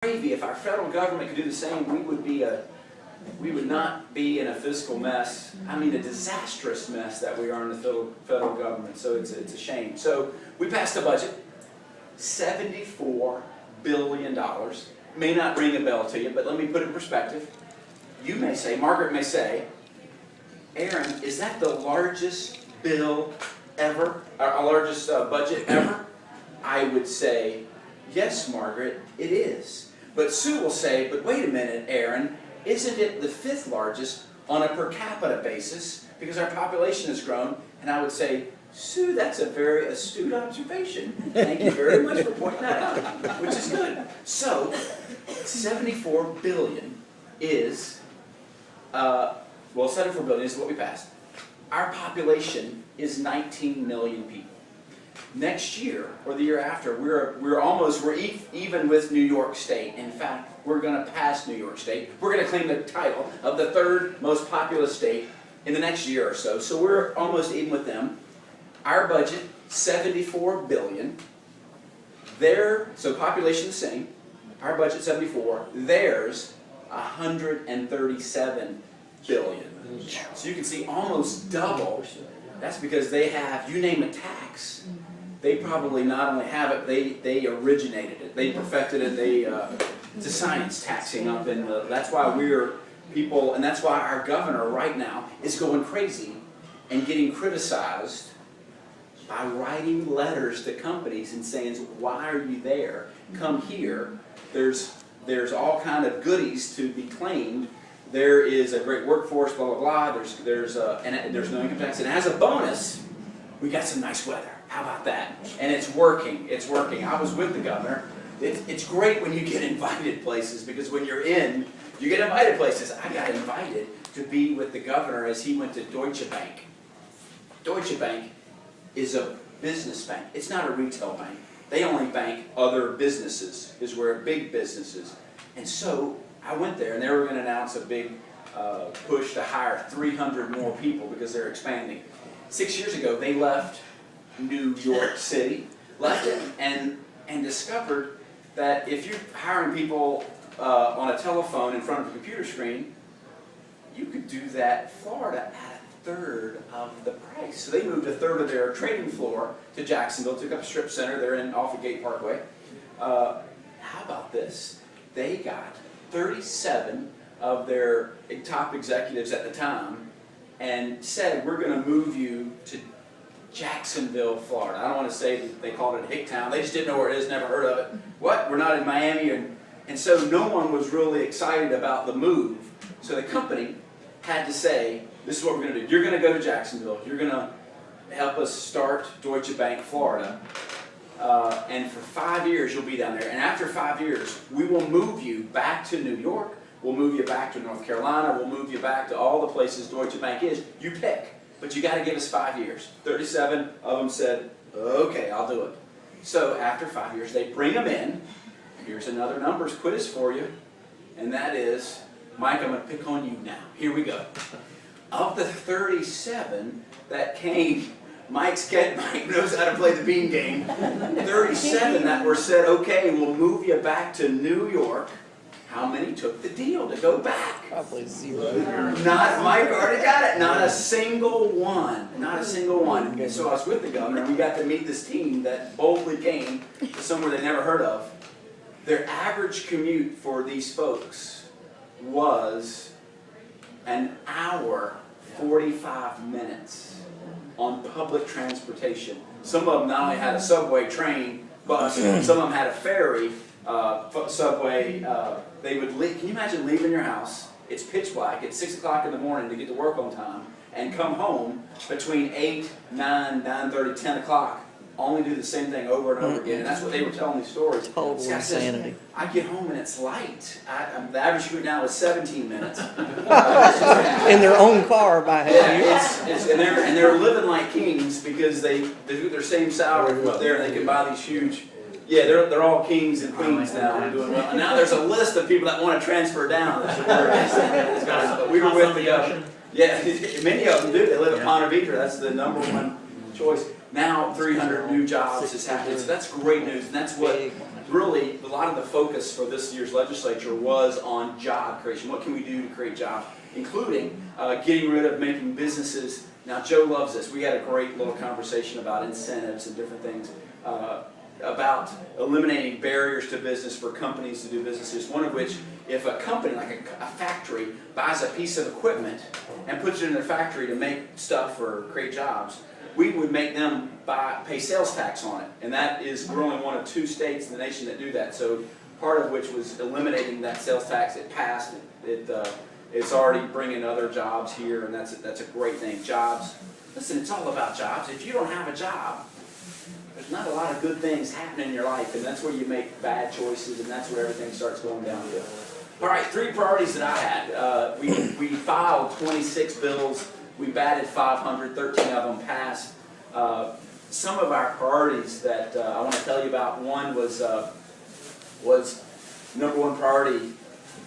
gravy. If our federal government could do the same, we would not be in a fiscal mess. I mean, a disastrous mess that we are in the federal government. So it's a shame. So we passed a budget, $74 billion. May not ring a bell to you, but let me put it in perspective. You may say, Margaret may say, Aaron, is that the largest bill ever, our largest budget ever? I would say, yes, Margaret, it is. But Sue will say, but wait a minute, Aaron, isn't it the 5th largest on a per capita basis because our population has grown? And I would say, Sue, that's a very astute observation. Thank you very much for pointing that out, which is good. So, 74 billion is, well, 74 billion is what we passed. Our population is 19 million people. Next year, or the year after, we're even with New York State. In fact, we're going to pass New York State. We're going to claim the title of the 3rd most populous state in the next year or so. So we're almost even with them. Our budget, $74 billion. So population the same. Our budget, 74. Theirs, $137 billion. So you can see almost double. That's because they have, you name a tax. They probably not only have it, they originated it. They perfected it. It's a science taxing up in the, that's why we're people, and that's why our governor right now is going crazy and getting criticized by writing letters to companies and saying, why are you there? Come here. There's all kind of goodies to be claimed. There is a great workforce, blah, blah, blah. There's no income tax. And as a bonus, we got some nice weather. How about that? And it's working. It's working. I was with the governor. It's great when you get invited places, because when you're in, you get invited places. I got invited to be with the governor as he went to Deutsche Bank. Deutsche Bank is a business bank. It's not a retail bank. They only bank other businesses, is where big businesses. And so I went there, and they were going to announce a big push to hire 300 more people because they're expanding. 6 years ago, they left New York City, left it, and discovered that if you're hiring people on a telephone in front of a computer screen, you could do that in Florida at 1/3 of the price. So they moved 1/3 of their trading floor to Jacksonville, took up a strip center. They're in off of Gate Parkway. How about this? They got 37 of their top executives at the time and said, we're going to move you to Jacksonville, Florida. I don't want to say that they called it Hicktown. They just didn't know where it is, never heard of it. What? We're not in Miami. And so no one was really excited about the move. So the company had to say, this is what we're going to do. You're going to go to Jacksonville. You're going to help us start Deutsche Bank, Florida. And for 5 years, you'll be down there. And after 5 years, we will move you back to New York. We'll move you back to North Carolina. We'll move you back to all the places Deutsche Bank is. You pick. But you got to give us 5 years. 37 of them said, okay, I'll do it. So after 5 years, they bring them in. Here's another numbers quiz for you. And that is, Mike, I'm going to pick on you now. Here we go. Of the 37 that came, Mike knows how to play the bean game. 37 that were said, okay, we'll move you back to New York. How many took the deal to go back? Probably 0. Not, Mike already got it. Not a single one. Not a single one. And so I was with the governor, and we got to meet this team that boldly came to somewhere they never heard of. Their average commute for these folks was an hour, 45 minutes on public transportation. Some of them not only had a subway, train, bus, some of them had a ferry, subway. They would leave. Can you imagine leaving your house? It's pitch black. It's 6 o'clock in the morning to get to work on time, and come home between 8, 9, 9:30, 10 o'clock. Only do the same thing over and over again. And that's what they were telling these stories. Total insanity. I get home and it's light. The average commute now is 17 minutes. In their own car by hand. And they're living like kings because they do their same salary from up there, and they can buy these huge. Yeah, they're all kings and queens now and doing well. And now there's a list of people that want to transfer down. But we were with the governor. Yeah, many of them do. They live in Ponte Vedra. That's the #1 choice. Now 300 new jobs has happened. So that's great news. And that's what really, a lot of the focus for this year's legislature was on job creation. What can we do to create jobs, including getting rid of making businesses. Now, Joe loves this. We had a great little conversation about incentives and different things, about eliminating barriers to business for companies to do businesses. One of which, if a company, like a factory, buys a piece of equipment and puts it in their factory to make stuff or create jobs, we would make them pay sales tax on it. And that is, we're only one of 2 states in the nation that do that. So part of which was eliminating that sales tax. It passed. It's already bringing other jobs here, and that's a great thing. Jobs. Listen, it's all about jobs. If you don't have a job, there's not a lot of good things happening in your life, and that's where you make bad choices, and that's where everything starts going downhill. All right, 3 priorities that I had. We filed 26 bills. We batted 500, 13 of them passed. Some of our priorities that I want to tell you about. One was number 1 priority.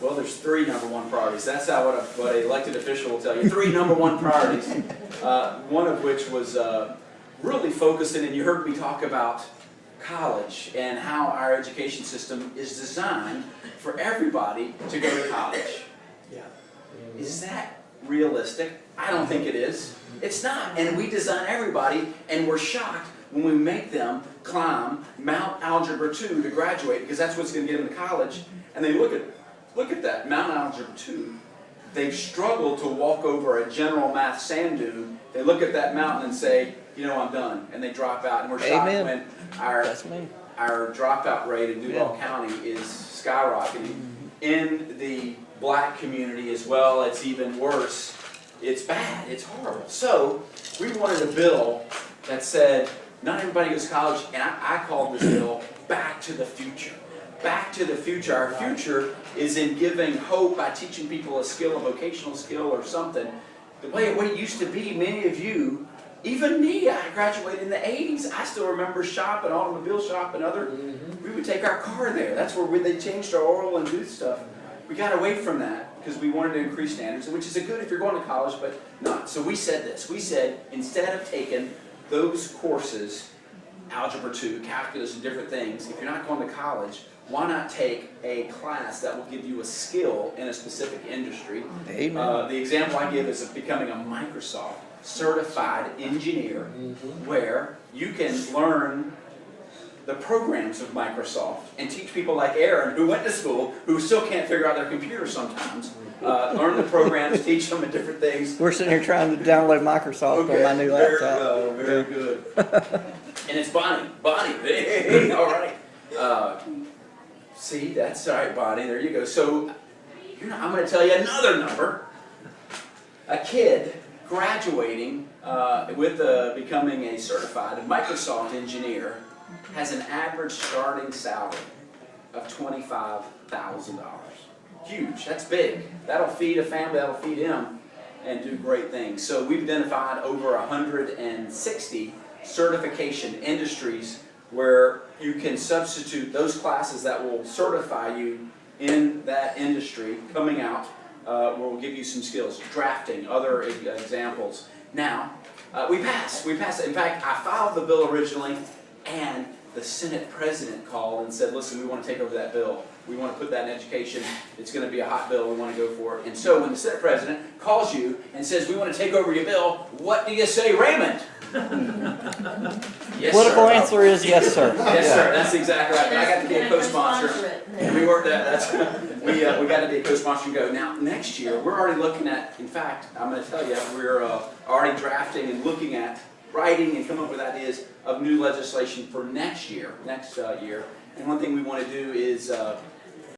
Well, there's 3 number 1 priorities. That's how what an elected official will tell you. 3 number 1 priorities. One of which was really focusing, and you heard me talk about college and how our education system is designed for everybody to go to college. Yeah. Is that realistic? I don't think it is. It's not. And we design everybody, and we're shocked when we make them climb Mount Algebra 2 to graduate, because that's what's going to get them to college. And they look at that, Mount Algebra 2. They've struggled to walk over a general math sand dune. They look at that mountain and say, you know, I'm done. And they drop out. And we're shocked when our dropout rate in Duval County is skyrocketing. In the black community as well, it's even worse. It's bad. It's horrible. So we wanted a bill that said not everybody goes to college, and I called this bill Back to the Future. Back to the future. Our future is in giving hope by teaching people a skill, a vocational skill or something. The way it used to be, many of you, even me, I graduated in the 80s. I still remember shop, an automobile shop and other. We would take our car there. That's where they changed our oil and do stuff. We got away from that because we wanted to increase standards, which is good if you're going to college, but not. So we said this. We said, instead of taking those courses, Algebra 2, calculus, and different things, if you're not going to college, why not take a class that will give you a skill in a specific industry? Amen. The example I give is of becoming a Microsoft certified engineer, where you can learn the programs of Microsoft and teach people like Aaron, who went to school, who still can't figure out their computer sometimes, learn the programs, teach them and different things. We're sitting here trying to download Microsoft on my new laptop. Very good. And it's Bonnie. Bonnie, hey, all right. See, that's all right, Bonnie. There you go. So, I'm going to tell you another number. A kid graduating with becoming a certified Microsoft engineer has an average starting salary of $25,000. Huge. That's big. That'll feed a family. That'll feed him and do great things. So we've identified over 160 certification industries where you can substitute those classes that will certify you in that industry coming out, where we'll give you some skills, drafting, other examples. Now, we passed. We passed it. In fact, I filed the bill originally, and the Senate president called and said, listen, we want to take over that bill. We want to put that in education. It's going to be a hot bill. We want to go for it. And so when the Senate president calls you and says, we want to take over your bill, what do you say, Raymond? Yes, Political sir. answer is yes, sir. Yes, sir. That's exactly right. I got to be a co-sponsor. And we worked that. We got to be a co-sponsor and go. Now, next year, we're already looking at, in fact, I'm going to tell you, we're already drafting and looking at writing and coming up with ideas of new legislation for next year. And one thing we want to do is